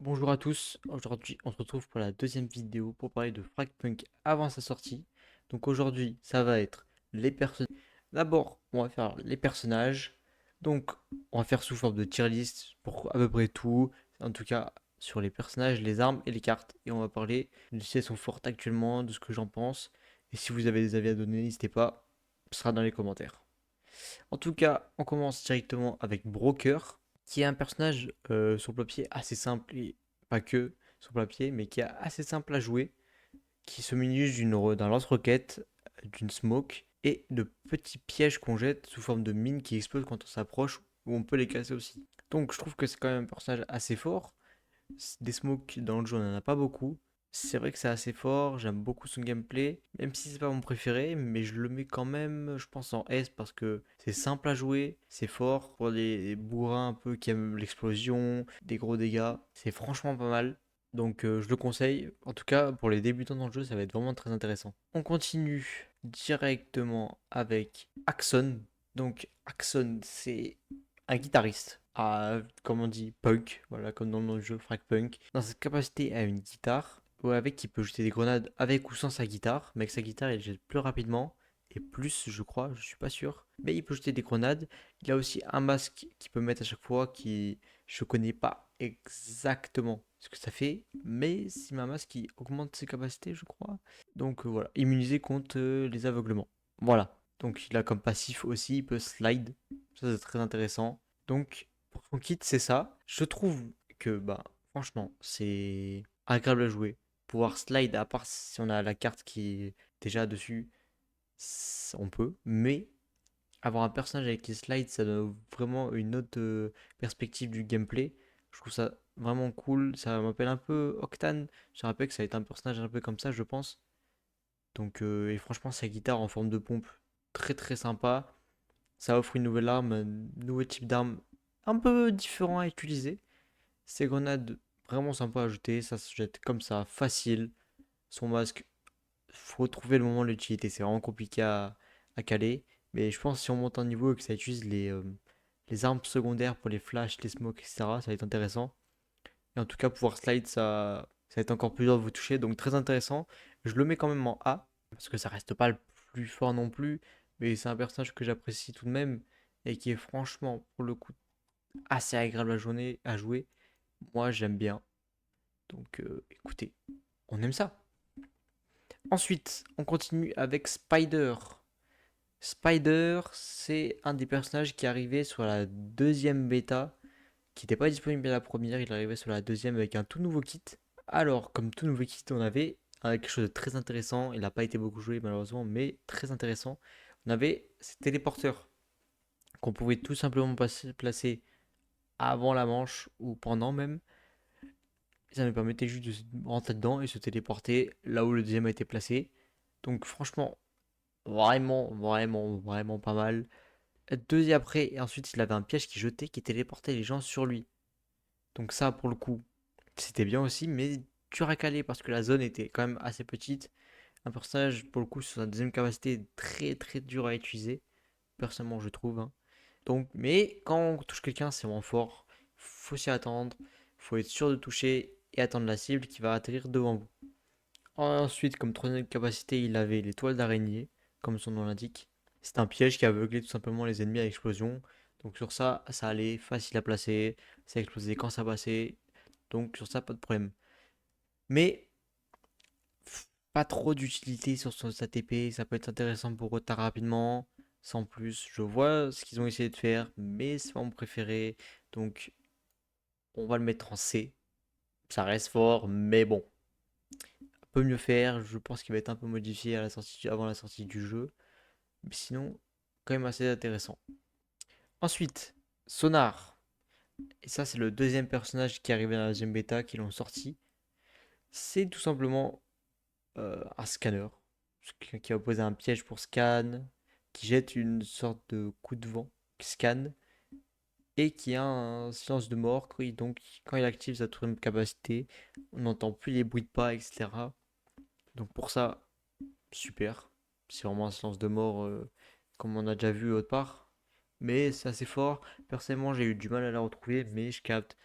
Bonjour à tous, aujourd'hui on se retrouve pour la deuxième vidéo pour parler de Fragpunk avant sa sortie. Donc aujourd'hui ça va être les personnages. D'abord on va faire les personnages, donc on va faire sous forme de tier list pour à peu près tout, en tout cas sur les personnages, les armes et les cartes. Et on va parler de si elles sont fortes actuellement, de ce que j'en pense. Et si vous avez des avis à donner, n'hésitez pas, ce sera dans les commentaires. En tout cas, on commence directement avec Broker, qui est un personnage sur le papier assez simple, et pas que sur le papier, mais qui est assez simple à jouer, qui se munit juste d'un lance-roquette, d'une smoke, et de petits pièges qu'on jette sous forme de mines qui explosent quand on s'approche, ou on peut les casser aussi. Donc je trouve que c'est quand même un personnage assez fort. Des smokes dans le jeu, on n'en a pas beaucoup. C'est vrai que c'est assez fort, j'aime beaucoup son gameplay, même si c'est pas mon préféré, mais je le mets quand même, je pense, en S parce que c'est simple à jouer, c'est fort pour les bourrins un peu qui aiment l'explosion, des gros dégâts, c'est franchement pas mal. Donc je le conseille, en tout cas pour les débutants dans le jeu, ça va être vraiment très intéressant. On continue directement avec Axon. Donc Axon, c'est un guitariste, comme on dit, punk, voilà, comme dans le jeu Frag Punk. Dans cette capacité à une guitare, avec il peut jeter des grenades avec ou sans sa guitare, mais avec sa guitare il jette plus rapidement, et plus je crois, je suis pas sûr. Mais il peut jeter des grenades. Il a aussi un masque qu'il peut mettre à chaque fois qui je connais pas exactement ce que ça fait, mais c'est un masque qui augmente ses capacités, je crois. Donc voilà, immunisé contre les aveuglements. Voilà. Donc il a comme passif aussi, il peut slide. Ça c'est très intéressant. Donc pour son kit c'est ça. Je trouve que bah franchement c'est agréable à jouer. Pouvoir slide, à part si on a la carte qui est déjà dessus, on peut. Mais avoir un personnage avec qui slide, ça donne vraiment une autre perspective du gameplay. Je trouve ça vraiment cool. Ça m'appelle un peu Octane. Je rappelle que ça va être un personnage un peu comme ça, je pense. Donc, et franchement, sa guitare en forme de pompe, très très sympa. Ça offre une nouvelle arme, un nouveau type d'arme un peu différent à utiliser. Ses grenades, vraiment sympa à ajouter. Ça se jette comme ça, facile. Son masque, faut trouver le moment de l'utilité. C'est vraiment compliqué à caler. Mais je pense que si on monte en niveau et que ça utilise les armes secondaires pour les flashs, les smokes, etc., ça va être intéressant. Et en tout cas, pouvoir slide, ça va être encore plus dur de vous toucher. Donc très intéressant. Je le mets quand même en A, parce que ça reste pas le plus fort non plus. Mais c'est un personnage que j'apprécie tout de même. Et qui est franchement, pour le coup, assez agréable à jouer. Moi, j'aime bien. Donc écoutez, on aime ça. Ensuite, on continue avec Spider. Spider, c'est un des personnages qui arrivait sur la deuxième bêta, qui n'était pas disponible à la première, il arrivait sur la deuxième avec un tout nouveau kit. Alors, comme tout nouveau kit, on avait quelque chose de très intéressant, il n'a pas été beaucoup joué malheureusement, mais très intéressant. On avait ces téléporteurs qu'on pouvait tout simplement placer avant la manche ou pendant même. Ça nous permettait juste de rentrer dedans et se téléporter là où le deuxième a été placé. Donc franchement, vraiment pas mal. Deux après, et ensuite il avait un piège qui jetait, qui téléportait les gens sur lui. Donc ça, pour le coup, c'était bien aussi, mais dur à caler parce que la zone était quand même assez petite. Un personnage, pour le coup, sur sa deuxième capacité, est très très dur à utiliser, personnellement je trouve, hein. Donc, mais quand on touche quelqu'un, c'est vraiment fort. Faut s'y attendre, faut être sûr de toucher et attendre la cible qui va atterrir devant vous. Ensuite, comme troisième capacité, il avait les toiles d'araignée, comme son nom l'indique. C'est un piège qui aveuglait tout simplement les ennemis à l'explosion. Donc sur ça, ça allait facile à placer, ça explosait quand ça passait. Donc sur ça, pas de problème. Mais pas trop d'utilité sur sa TP, ça peut être intéressant pour retard rapidement, sans plus. Je vois ce qu'ils ont essayé de faire, mais c'est pas mon préféré. Donc on va le mettre en C. Ça reste fort, mais bon, peut mieux faire. Je pense qu'il va être un peu modifié à la sortie, avant la sortie du jeu. Mais sinon, quand même assez intéressant. Ensuite, Sonar. Et ça, c'est le deuxième personnage qui est arrivé dans la deuxième bêta, qui l'ont sorti. C'est tout simplement un scanner qui va poser un piège pour scan, qui jette une sorte de coup de vent, qui scanne, et qui a un silence de mort. Donc, quand il active sa troisième capacité, on n'entend plus les bruits de pas, etc. Donc, pour ça, super. C'est vraiment un silence de mort, comme on a déjà vu autre part. Mais c'est assez fort. Personnellement, j'ai eu du mal à la retrouver, mais je capte.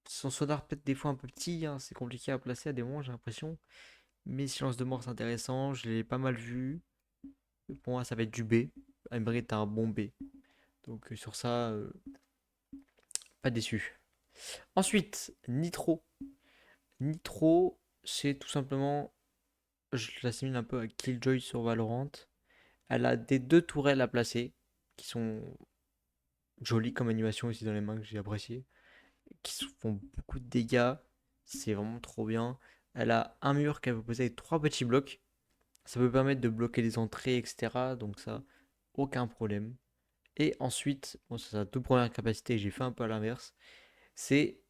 Son sonar peut-être des fois un peu petit, hein, c'est compliqué à placer à des moments, j'ai l'impression. Mais Silence de mort, c'est intéressant, je l'ai pas mal vu. Pour moi, ça va être du B. Emery est un bon B. Donc sur ça, pas déçu. Ensuite, Nitro. Nitro, c'est tout simplement, je l'assimile un peu à Killjoy sur Valorant. Elle a des deux tourelles à placer, qui sont jolies comme animation aussi dans les mains que j'ai apprécié, qui font beaucoup de dégâts. C'est vraiment trop bien. Elle a un mur qu'elle peut poser avec trois petits blocs. Ça peut permettre de bloquer les entrées, etc. Donc ça, aucun problème. Et ensuite, bon, c'est sa toute première capacité, j'ai fait un peu à l'inverse. C'est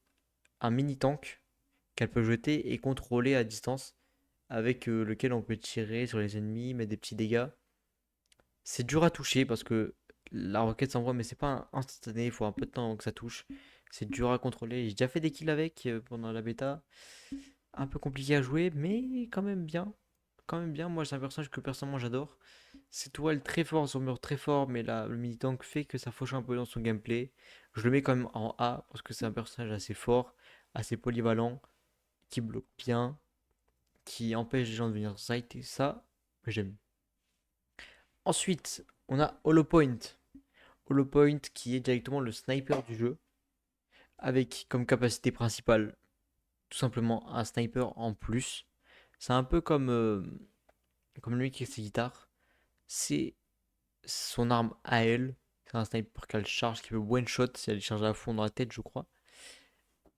un mini tank qu'elle peut jeter et contrôler à distance, avec lequel on peut tirer sur les ennemis, mettre des petits dégâts. C'est dur à toucher parce que la roquette s'envoie, mais c'est pas instantané, il faut un peu de temps avant que ça touche. C'est dur à contrôler. J'ai déjà fait des kills avec pendant la bêta. Un peu compliqué à jouer, mais quand même bien. Quand même bien. Moi, c'est un personnage que personnellement j'adore. C'est tourelle très fort, son mur très fort, mais là, le mini-tank fait que ça fauche un peu dans son gameplay. Je le mets quand même en A parce que c'est un personnage assez fort, assez polyvalent, qui bloque bien, qui empêche les gens de venir site et ça, j'aime. Ensuite, on a Holopoint. Holopoint qui est directement le sniper du jeu, avec comme capacité principale tout simplement un sniper en plus. C'est un peu comme lui qui a ses guitares. C'est son arme à elle. C'est un sniper qui a le charge, qui peut one shot si elle est chargée à fond dans la tête, je crois.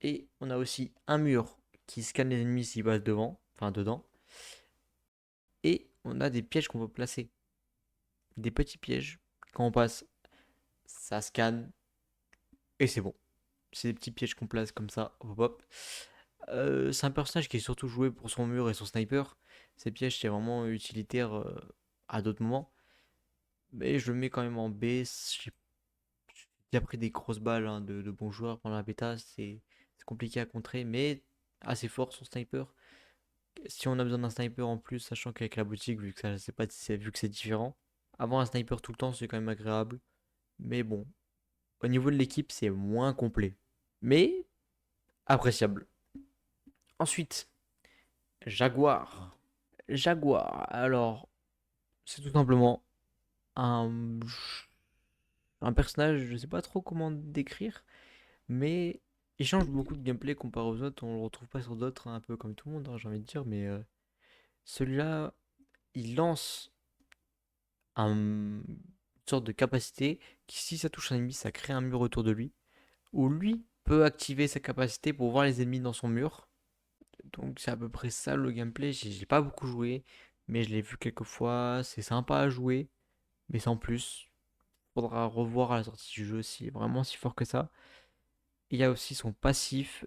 Et on a aussi un mur qui scanne les ennemis s'ils passent devant, enfin dedans. Et on a des pièges qu'on peut placer. Des petits pièges. Quand on passe, ça scanne et c'est bon. C'est des petits pièges qu'on place comme ça. Hop, hop. C'est un personnage qui est surtout joué pour son mur et son sniper. Ces pièges, c'est vraiment utilitaire à d'autres moments. Mais je le mets quand même en B. J'ai déjà pris des grosses balles hein, de bons joueurs pendant la bêta. C'est compliqué à contrer, mais assez fort son sniper. Si on a besoin d'un sniper en plus, sachant qu'avec la boutique, vu que ça, c'est pas, vu que c'est différent, avoir un sniper tout le temps, c'est quand même agréable. Mais bon, au niveau de l'équipe, c'est moins complet. Mais appréciable. Ensuite, Jaguar. Jaguar, alors, c'est tout simplement un, un personnage, je sais pas trop comment décrire, mais il change beaucoup de gameplay comparé aux autres. On le retrouve pas sur d'autres, hein, un peu comme tout le monde, hein, j'ai envie de dire, mais celui-là, il lance une sorte de capacité qui, si ça touche un ennemi, ça crée un mur autour de lui, où lui peut activer sa capacité pour voir les ennemis dans son mur. Donc c'est à peu près ça le gameplay. J'ai pas beaucoup joué, mais je l'ai vu quelques fois. C'est sympa à jouer, mais sans plus. Faudra revoir à la sortie du jeu si vraiment si fort que ça. Il y a aussi son passif,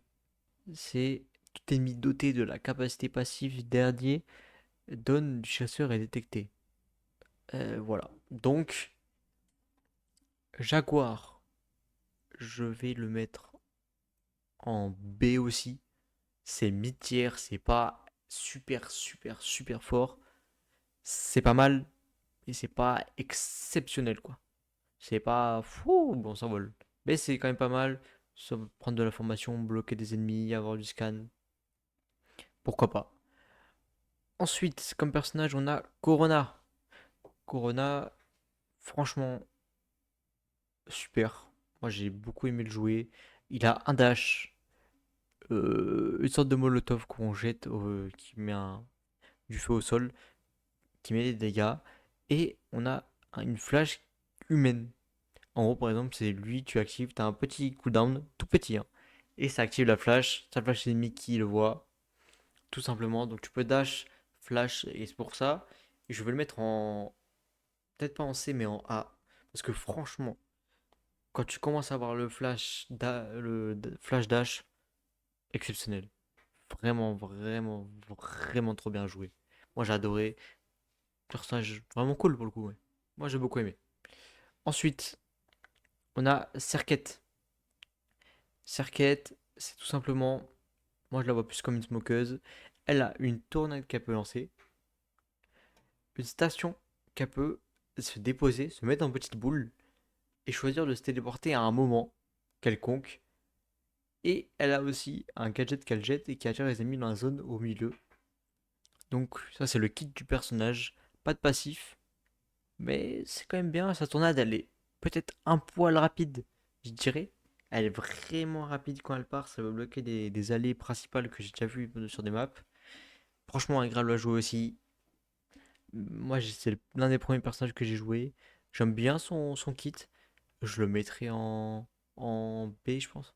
c'est tout ennemi doté de la capacité passive dernier donne du chasseur est détecté. Voilà. Donc, Jaguar, je vais le mettre en B aussi. C'est mid-tier, c'est pas super, super, super fort. C'est pas mal, mais c'est pas exceptionnel, quoi. C'est pas fou, bon, ça vole. Mais c'est quand même pas mal. Prendre de l'information, bloquer des ennemis, avoir du scan. Pourquoi pas. Ensuite, comme personnage, on a Corona. Corona, franchement, super. Moi, j'ai beaucoup aimé le jouer. Il a un dash, une sorte de molotov qu'on jette, qui met du feu au sol, qui met des dégâts. Et on a une flash humaine. En gros, par exemple, c'est lui, tu actives, tu as un petit cooldown, tout petit, hein, et ça active la flash, ça flash l'ennemi qui le voit, tout simplement. Donc tu peux dash, flash, et c'est pour ça. Et je vais le mettre en, peut-être pas en C, mais en A. Parce que franchement, quand tu commences à avoir le flash dash, exceptionnel. Vraiment, vraiment, vraiment trop bien joué. Moi j'ai adoré. Personnage vraiment cool pour le coup, ouais. Moi j'ai beaucoup aimé. Ensuite, on a Serquette. Serquette, c'est tout simplement, moi je la vois plus comme une smokeuse. Elle a une tornade qu'elle peut lancer, une station qu'elle peut se déposer, se mettre en petite boule et choisir de se téléporter à un moment quelconque Et elle a aussi un gadget qu'elle jette et qui attire les ennemis dans la zone au milieu. Donc ça c'est le kit du personnage. Pas de passif, mais c'est quand même bien. Sa tornade elle est peut-être un poil rapide, je dirais. Elle est vraiment rapide quand elle part. Ça va bloquer des allées principales que j'ai déjà vues sur des maps. Franchement agréable à jouer aussi. Moi c'est l'un des premiers personnages que j'ai joué. J'aime bien son kit. Je le mettrais en B je pense.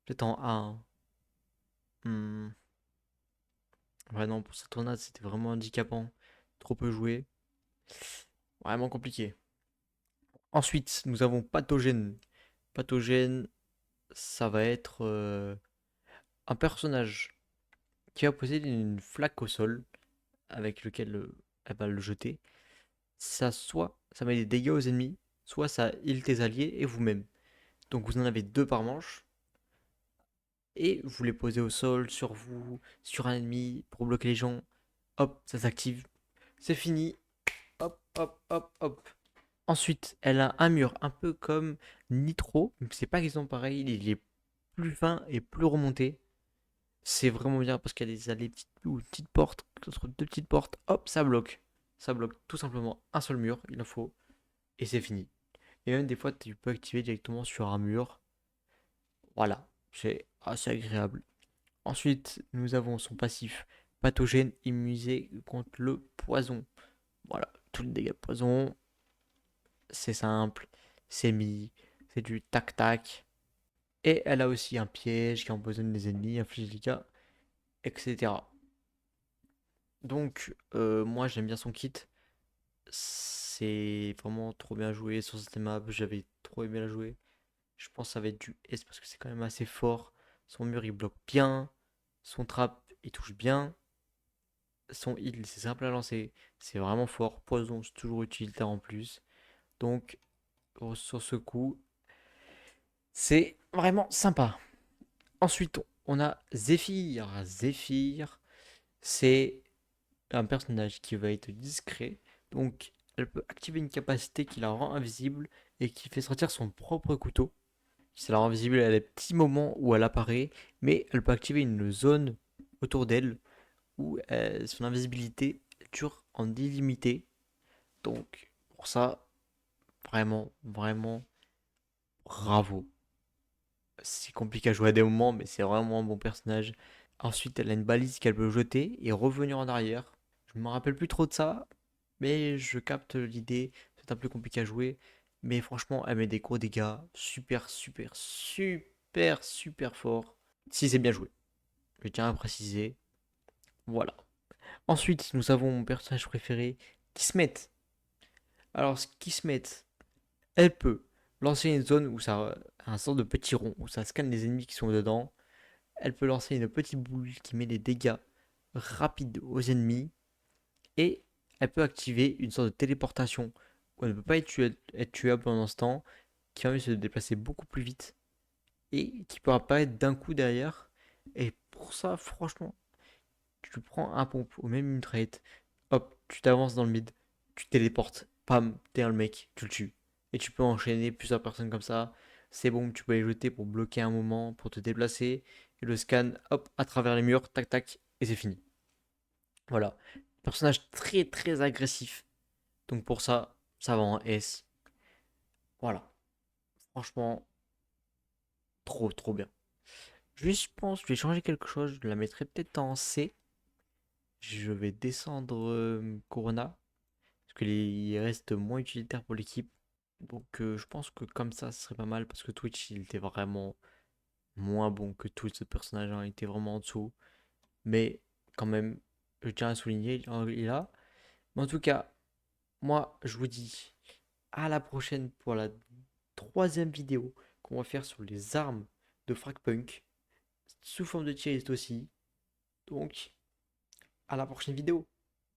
Peut-être en A, hein. Hmm. Ouais, non, pour cette tornade, c'était vraiment handicapant. Trop peu joué. Vraiment compliqué. Ensuite, nous avons Pathogène. Pathogène, ça va être un personnage qui va posséder une flaque au sol avec lequel elle va le jeter. Ça, soit ça met des dégâts aux ennemis, soit ça heal tes alliés et vous-même. Donc vous en avez deux par manche. Et vous les posez au sol, sur vous, sur un ennemi, pour bloquer les gens. Hop, ça s'active. C'est fini. Hop, hop, hop, hop. Ensuite, elle a un mur un peu comme Nitro. C'est pas qu'ils sont pareils, il est plus fin et plus remonté. C'est vraiment bien parce qu'il y a des allées petites, ou petites portes, entre deux petites portes, hop, ça bloque. Ça bloque tout simplement un seul mur, il en faut, et c'est fini. Et même des fois, tu peux activer directement sur un mur. Voilà, c'est assez agréable. Ensuite, nous avons son passif pathogène immunisé contre le poison. Voilà, tous les dégâts de poison, c'est simple, c'est mis, c'est du tac-tac. Et elle a aussi un piège qui empoisonne les ennemis, inflige des dégâts, etc. Donc, moi j'aime bien son kit. C'est vraiment trop bien joué sur cette map. J'avais trop aimé la jouer. Je pense que ça va être du S parce que c'est quand même assez fort. Son mur il bloque bien. Son trap il touche bien. Son heal c'est simple à lancer. C'est vraiment fort. Poison c'est toujours utilitaire en plus. Donc, sur ce coup, c'est vraiment sympa. Ensuite, on a Zephyr. Zephyr, c'est un personnage qui va être discret. Donc, elle peut activer une capacité qui la rend invisible et qui fait sortir son propre couteau. Ça la rend invisible à des petits moments où elle apparaît, mais elle peut activer une zone autour d'elle où son invisibilité dure en illimité. Donc, pour ça, vraiment, vraiment, bravo. C'est compliqué à jouer à des moments, mais c'est vraiment un bon personnage. Ensuite, elle a une balise qu'elle peut jeter et revenir en arrière. Je me rappelle plus trop de ça, mais je capte l'idée. C'est un peu compliqué à jouer, mais franchement, elle met des gros dégâts. Super, super, super, super fort. Si c'est bien joué, je tiens à préciser. Voilà. Ensuite, nous avons mon personnage préféré, Kismet. Alors, Kismet, elle peut lancer une zone où ça a un sort de petit rond, où ça scanne les ennemis qui sont dedans. Elle peut lancer une petite boule qui met des dégâts rapides aux ennemis. Et elle peut activer une sorte de téléportation où elle ne peut pas être tuable pendant ce temps, qui permet de se déplacer beaucoup plus vite et qui peut apparaître d'un coup derrière. Et pour ça, franchement, tu prends un pompe ou même une trade, hop, tu t'avances dans le mid, tu téléportes, pam, t'es un mec, tu le tues. Et tu peux enchaîner plusieurs personnes comme ça. C'est bon, tu peux les jeter pour bloquer un moment, pour te déplacer. Et le scan, hop, à travers les murs, tac tac, et c'est fini. Voilà. Personnage très très agressif. Donc pour ça, ça va en S. Voilà. Franchement, trop trop bien. Juste, je pense, je vais changer quelque chose. Je la mettrai peut-être en C. Je vais descendre Corona. Parce qu'il reste moins utilitaire pour l'équipe. Donc je pense que comme ça, ce serait pas mal. Parce que Twitch, il était vraiment moins bon que tout ce personnage, hein. Il était vraiment en dessous. Mais quand même, je tiens à souligner, il est là. Mais en tout cas, moi, je vous dis à la prochaine pour la troisième vidéo qu'on va faire sur les armes de Fragpunk, sous forme de tier list aussi. Donc, à la prochaine vidéo.